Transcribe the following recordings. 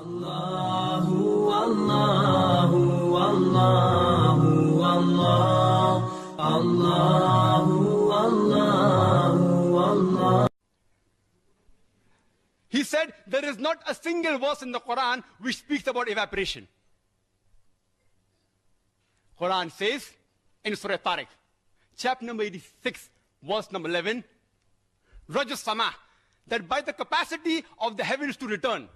Allahu, Allahu, Allahu, Allah, Allahu, Allahu, Allah. He said there is not a single verse in the Quran which speaks about evaporation. Quran says in Surah Tariq, chapter number 86, verse number 11, Rajas Sama, that by the capacity of the heavens to return.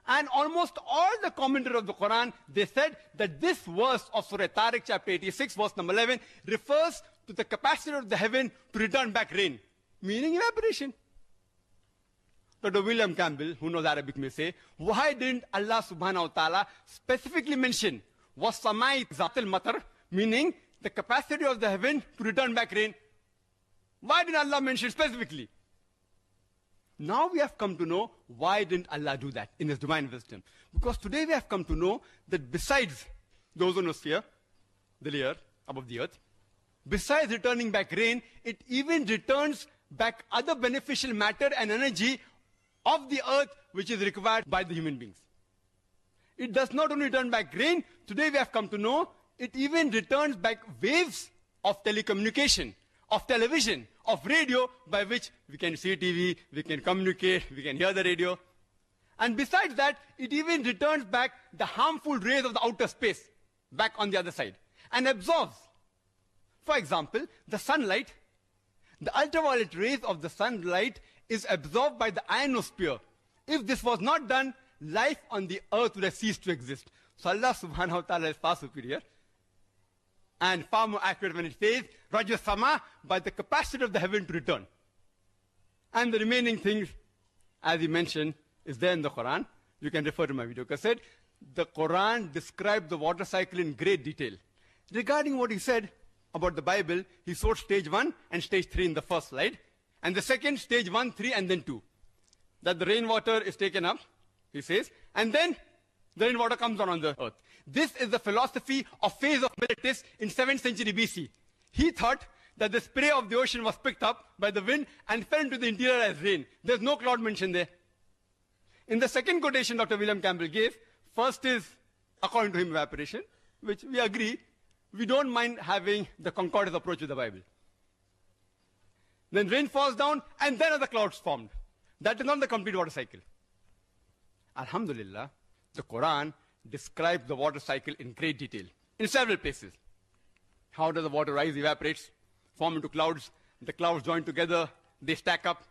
And almost all the commentators of the Quran, they said that this verse of Surah Tariq, chapter 86, verse number 11, refers to the capacity of the heaven to return back rain, meaning evaporation. Dr. William Campbell, who knows Arabic, may say, why didn't Allah subhanahu wa ta'ala specifically mention وَالسَّمَاءِ ذَاتِ الْمَطَرِ, meaning the capacity of the heaven to return back rain? Why didn't Allah mention specifically? Now we have come to know why didn't Allah do that in His divine wisdom. Because today we have come to know that besides the ozonosphere, the layer above the earth, besides returning back rain, it even returns back other beneficial matter and energy of the earth which is required by the human beings. It does not only return back rain, today we have come to know it even returns back waves of telecommunication, of television, of radio, by which we can see TV, we can communicate, we can hear the radio. And besides that, it even returns back the harmful rays of the outer space, back on the other side, and absorbs. For example, the sunlight, the ultraviolet rays of the sunlight is absorbed by the ionosphere. If this was not done, life on the earth would have ceased to exist. So Allah subhanahu wa ta'ala is far superior and far more accurate when it says, Raja Sama, by the capacity of the heaven to return. And the remaining things, as he mentioned, is there in the Quran. You can refer to my video cassette. The Quran describes the water cycle in great detail. Regarding what he said about the Bible, he showed stage 1 and stage 3 in the first slide. And the second, stage 1, 3, and then 2. That the rainwater is taken up, he says, and then the rainwater comes down on the earth. This is the philosophy of Phase of Miletus in 7th century BC. He thought that the spray of the ocean was picked up by the wind and fell into the interior as rain. There's no cloud mentioned there. In the second quotation Dr. William Campbell gave, first is, according to him, evaporation, which we agree, we don't mind having the concordance approach with the Bible. Then rain falls down, and then other clouds formed. That is not the complete water cycle. Alhamdulillah, the Quran describes the water cycle in great detail, in several places. How does the water rise, evaporates, form into clouds, the clouds join together, they stack up,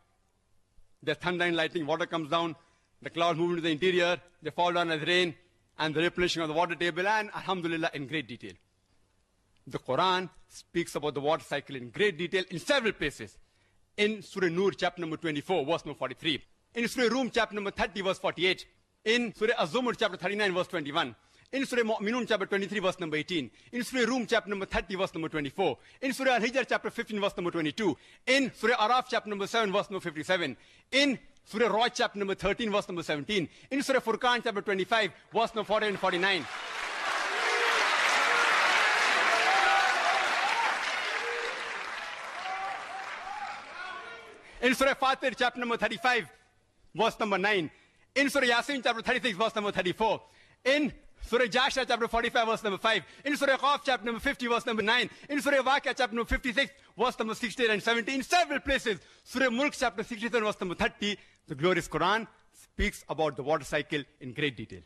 there's thunder and lightning, water comes down, the clouds move into the interior, they fall down as rain, and the replenishing of the water table, and Alhamdulillah, in great detail. The Quran speaks about the water cycle in great detail in several places. In Surah Nur, chapter number 24, verse number 43. In Surah Rum, chapter number 30, verse 48. In Surah Az-Zumar, chapter 39, verse 21. In Surah Mu'minun, chapter 23, verse number 18. In Surah Rum, chapter number 30, verse number 24. In Surah Al-Hijr, chapter 15, verse number 22. In Surah Araf, chapter number 7, verse number 57. In Surah Ra'd, chapter number 13, verse number 17. In Surah Furqan, chapter 25, verse number 40 and 49. In Surah Fatir, chapter number 35, verse number 9. In Surah Yasin, chapter 36, verse number 34. In Surah Jasha, chapter 45, verse number 5. In Surah Qaf, chapter number 50, verse number 9. In Surah Waqia, chapter number 56, verse number 16 and 17. In several places. Surah Mulk, chapter 67, verse number 30. The glorious Quran speaks about the water cycle in great detail.